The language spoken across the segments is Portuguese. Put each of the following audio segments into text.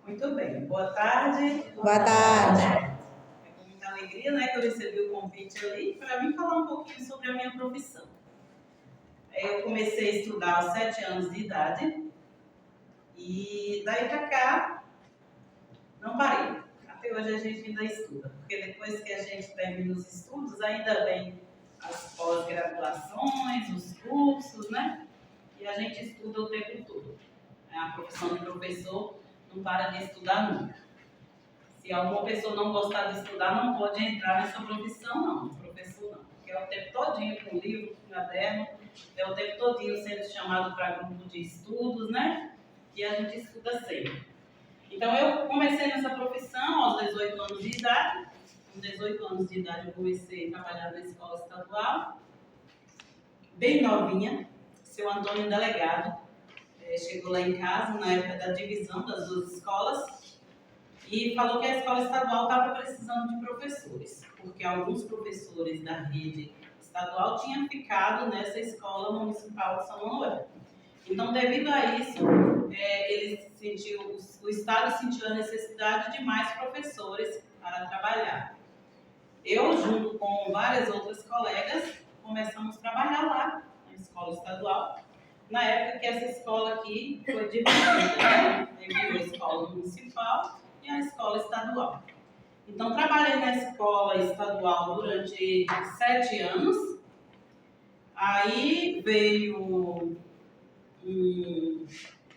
Muito bem, boa tarde. Boa tarde. É com muita alegria, né, que eu recebi o convite ali para mim falar um pouquinho sobre a minha profissão. Eu comecei a estudar aos 7 anos de idade e daí para cá não parei. Até hoje a gente ainda estuda, porque depois que a gente termina os estudos, ainda vem as pós-graduações, os cursos, né? E a gente estuda o tempo todo. A profissão de professor não para de estudar nunca. Se alguma pessoa não gostar de estudar, não pode entrar nessa profissão, não, professor não. Porque é o tempo todinho com livro, com caderno, é o tempo todinho sendo chamado para grupo de estudos, né? E a gente estuda sempre. Então, eu comecei nessa profissão aos 18 anos de idade. Com 18 anos de idade, eu comecei a trabalhar na escola estadual. Bem novinha, seu Antônio delegado. Chegou lá em casa, na época da divisão das duas escolas, e falou que a escola estadual estava precisando de professores, porque alguns professores da rede estadual tinham ficado nessa escola municipal de São Manuel. Então, devido a isso, o Estado sentiu a necessidade de mais professores para trabalhar. Eu, junto com várias outras colegas, começamos a trabalhar lá na escola estadual. Na época que essa escola aqui foi dividida, né? Teve a escola municipal e a escola estadual. Então, trabalhei na escola estadual durante 7 anos. Aí veio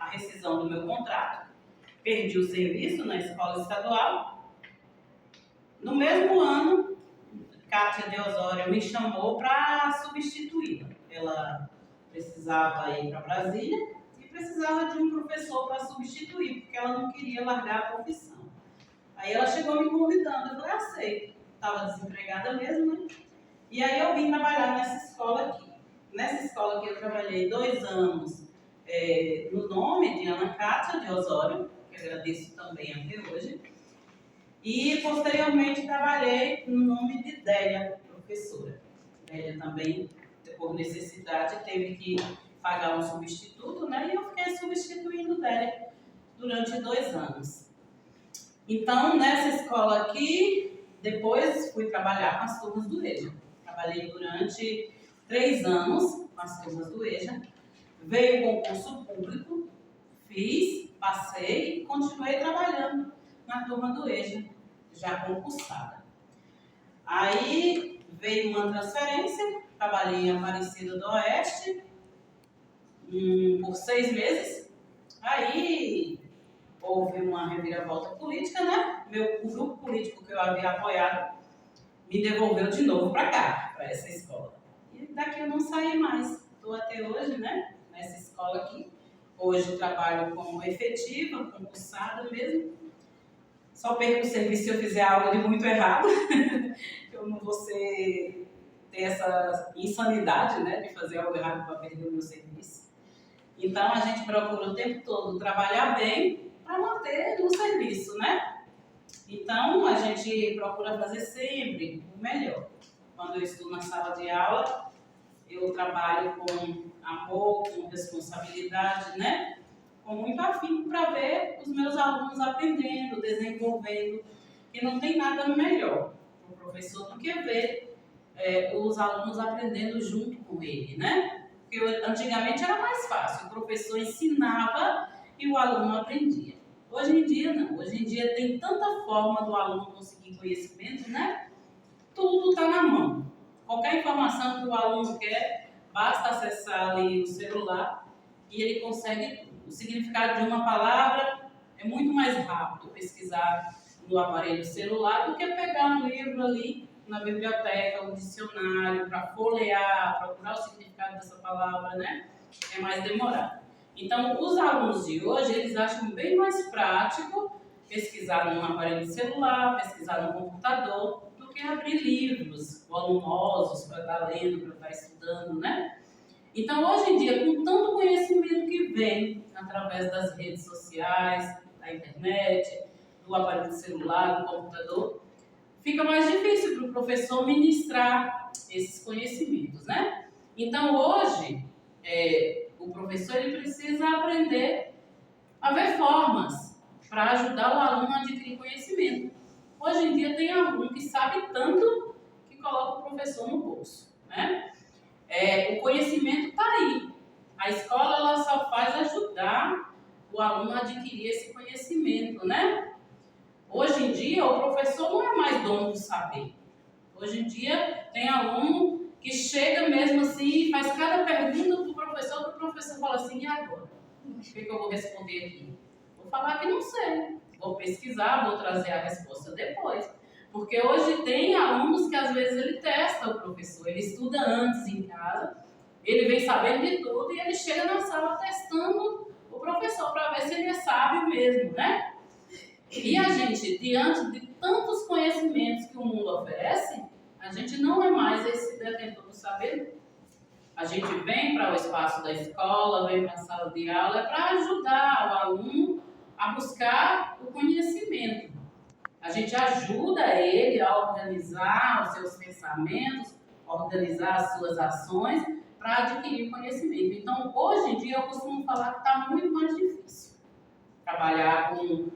a rescisão do meu contrato. Perdi o serviço na escola estadual. No mesmo ano, Kátia de Osório me chamou para substituí-la. Ela precisava ir para Brasília e precisava de um professor para substituir, porque ela não queria largar a profissão. Aí ela chegou me convidando, eu falei, aceito. Estava desempregada mesmo, né? E aí eu vim trabalhar nessa escola aqui. Nessa escola aqui eu trabalhei 2 anos no nome de Ana Kátia de Osório, que agradeço também até hoje. E posteriormente trabalhei no nome de Délia, professora. Délia também, por necessidade, teve que pagar um substituto, né? E eu fiquei substituindo Délia durante 2 anos. Então, nessa escola aqui, depois fui trabalhar com as turmas do EJA. Trabalhei durante 3 anos com as turmas do EJA. Veio o concurso público, fiz, passei e continuei trabalhando na turma do EJA, já concursada. Aí veio uma transferência, trabalhei em Aparecida do Oeste por 6 meses. Aí houve uma reviravolta política, né? O grupo político que eu havia apoiado me devolveu de novo para cá, para essa escola. E daqui eu não saí mais. Estou até hoje, né? Nessa escola aqui. Hoje eu trabalho como efetiva, concursada mesmo. Só perco o serviço se eu fizer algo de muito errado. Eu não vou ter essa insanidade, né, de fazer algo errado para perder o meu serviço. Então, a gente procura o tempo todo trabalhar bem para manter o serviço, né? Então, a gente procura fazer sempre o melhor. Quando eu estou na sala de aula, eu trabalho com amor, com responsabilidade, né? Com muito afinco para ver os meus alunos aprendendo, desenvolvendo, e não tem nada melhor para o professor do que ver os alunos aprendendo junto com ele, né? Porque antigamente era mais fácil, o professor ensinava e o aluno aprendia. Hoje em dia não, hoje em dia tem tanta forma do aluno conseguir conhecimento, né? Tudo está na mão. Qualquer informação que o aluno quer, basta acessar ali o celular e ele consegue tudo. O significado de uma palavra é muito mais rápido pesquisar no aparelho celular do que pegar um livro ali na biblioteca, um dicionário, para folhear, procurar o significado dessa palavra, né? É mais demorado. Então, os alunos de hoje, eles acham bem mais prático pesquisar num aparelho celular, pesquisar no computador, do que abrir livros volumosos para estar lendo, para estar estudando, né? Então, hoje em dia, com tanto conhecimento que vem através das redes sociais, da internet, do aparelho celular, do computador, fica mais difícil para o professor ministrar esses conhecimentos, né? Então, hoje, o professor ele precisa aprender a ver formas para ajudar o aluno a adquirir conhecimento. Hoje em dia tem aluno que sabe tanto que coloca o professor no bolso, né? O conhecimento está aí. A escola ela só faz ajudar o aluno a adquirir esse conhecimento, né? Hoje em dia o professor não é mais dono do saber. Hoje em dia tem aluno que chega mesmo assim, faz cada pergunta para o professor fala assim, e agora? O que eu vou responder aqui? Vou falar que não sei. Vou pesquisar, vou trazer a resposta depois. Porque hoje tem alunos que às vezes ele testa o professor, ele estuda antes em casa, ele vem sabendo de tudo e ele chega na sala testando o professor para ver se ele é sábio mesmo, né? E a gente, diante de tantos conhecimentos que o mundo oferece, a gente não é mais esse detentor do saber. A gente vem para o espaço da escola, vem para a sala de aula, para ajudar o aluno a buscar o conhecimento. A gente ajuda ele a organizar os seus pensamentos, organizar as suas ações para adquirir conhecimento. Então, hoje em dia, eu costumo falar que está muito mais difícil trabalhar com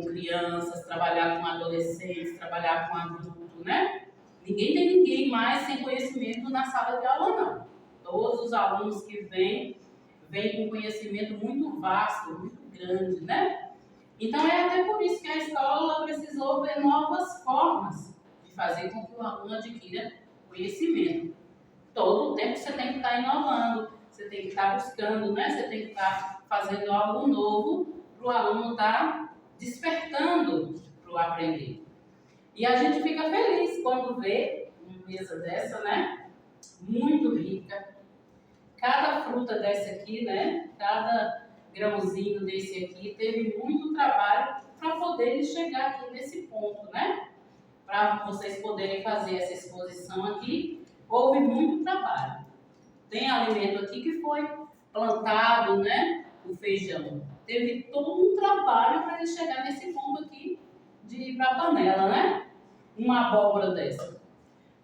crianças, trabalhar com adolescentes, trabalhar com adultos, né? Ninguém tem ninguém mais sem conhecimento na sala de aula, não. Todos os alunos que vêm com conhecimento muito vasto, muito grande, né? Então, é até por isso que a escola precisou ver novas formas de fazer com que o aluno adquira conhecimento. Todo o tempo você tem que estar inovando, você tem que estar buscando, né? Você tem que estar fazendo algo novo para o aluno estar despertando para o aprender. E a gente fica feliz quando vê uma mesa dessa, né? Muito rica. Cada fruta dessa aqui, né? Cada grãozinho desse aqui teve muito trabalho para poder chegar aqui nesse ponto, né? Para vocês poderem fazer essa exposição aqui, houve muito trabalho. Tem alimento aqui que foi plantado, né? O feijão. Teve todo um trabalho para ele chegar nesse ponto aqui de ir para a panela, né? Uma abóbora dessa.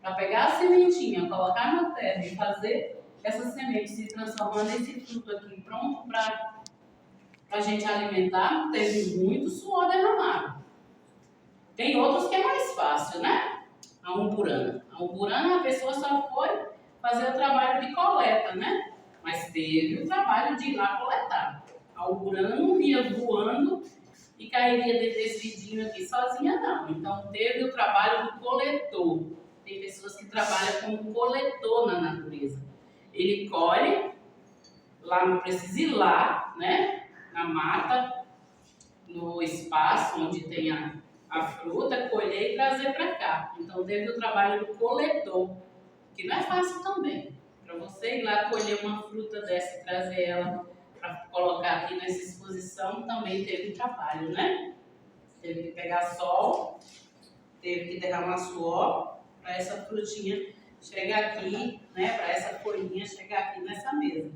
Para pegar a sementinha, colocar na terra e fazer essa semente se transformar nesse fruto aqui pronto para a gente alimentar, teve muito suor derramado. Tem outros que é mais fácil, né? A umburana. A umburana a pessoa só foi fazer o trabalho de coleta, né? Mas teve o trabalho de ir lá coletar. A umburana não vinha voando e cairia desse vidinho aqui sozinha, não. Então teve o trabalho do coletor. Tem pessoas que trabalham como coletor na natureza. Ele colhe, lá não precisa ir lá, né? Na mata, no espaço onde tem a fruta, colher e trazer para cá. Então teve o trabalho do coletor, que não é fácil também. Para você ir lá colher uma fruta dessa e trazer ela para colocar aqui nessa exposição, também teve trabalho, né? Teve que pegar sol, teve que derramar suor para essa frutinha chegar aqui, né, para essa folhinha chegar aqui nessa mesa.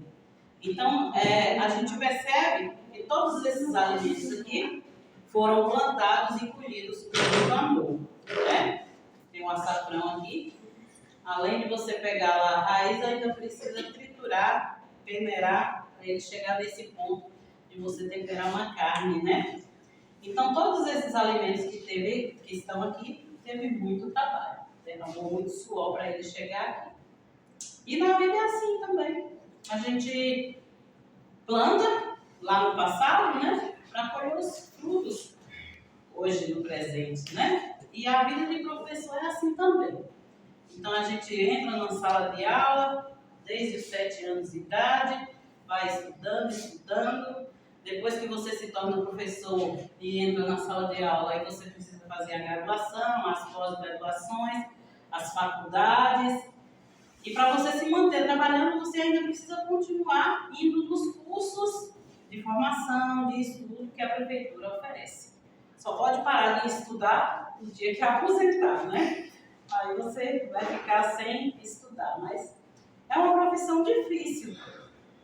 Então, a gente percebe que todos esses alimentos aqui foram plantados e colhidos pelo amor, né? Tem um açafrão aqui. Além de você pegar lá a raiz, ainda precisa triturar, peneirar, para ele chegar nesse ponto de você temperar uma carne, né? Então, todos esses alimentos que estão aqui, teve muito trabalho. Derramou muito suor para ele chegar aqui. E na vida é assim também. A gente planta lá no passado, né? Para colher os frutos hoje no presente, né? E a vida de professor é assim também. Então a gente entra na sala de aula desde os 7 anos de idade, vai estudando. Depois que você se torna professor e entra na sala de aula, aí você precisa fazer a graduação, as pós-graduações, as faculdades. E para você se manter trabalhando, você ainda precisa continuar indo nos cursos de formação, de estudo que a prefeitura oferece. Só pode parar de estudar no dia que aposentar, né? Aí você vai ficar sem estudar. Mas é uma profissão difícil,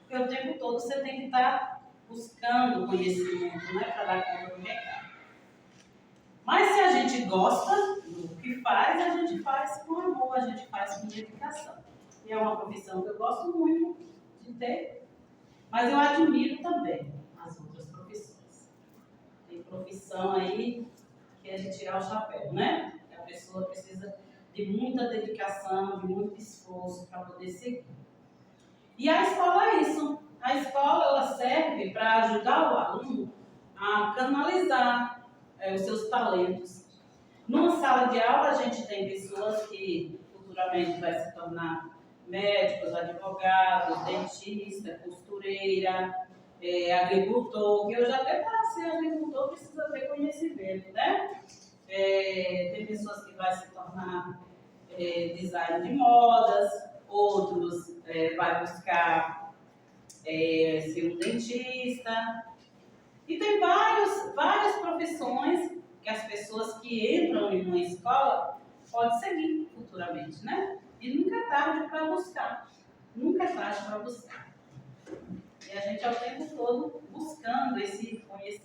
porque o tempo todo você tem que estar buscando conhecimento, né, para dar conta do mercado. Mas se a gente gosta do que faz, a gente faz com amor, a gente faz com dedicação. E é uma profissão que eu gosto muito de ter, mas eu admiro também as outras profissões. Tem profissões profissão aí que é de tirar o chapéu, né? A pessoa precisa de muita dedicação, de muito esforço para poder seguir. E a escola é isso. A escola ela serve para ajudar o aluno a canalizar os seus talentos. Numa sala de aula, a gente tem pessoas que futuramente vai se tornar médicos, advogados, dentista, costureira, agricultor, que hoje até para ser agricultor precisa ter conhecimento, né? Tem pessoas que vai se tornar design de modas, outros vai buscar ser um dentista. E tem várias profissões que as pessoas que entram em uma escola podem seguir futuramente, né? E nunca é tarde para buscar. Nunca é tarde para buscar. E a gente é o tempo todo buscando esse conhecimento.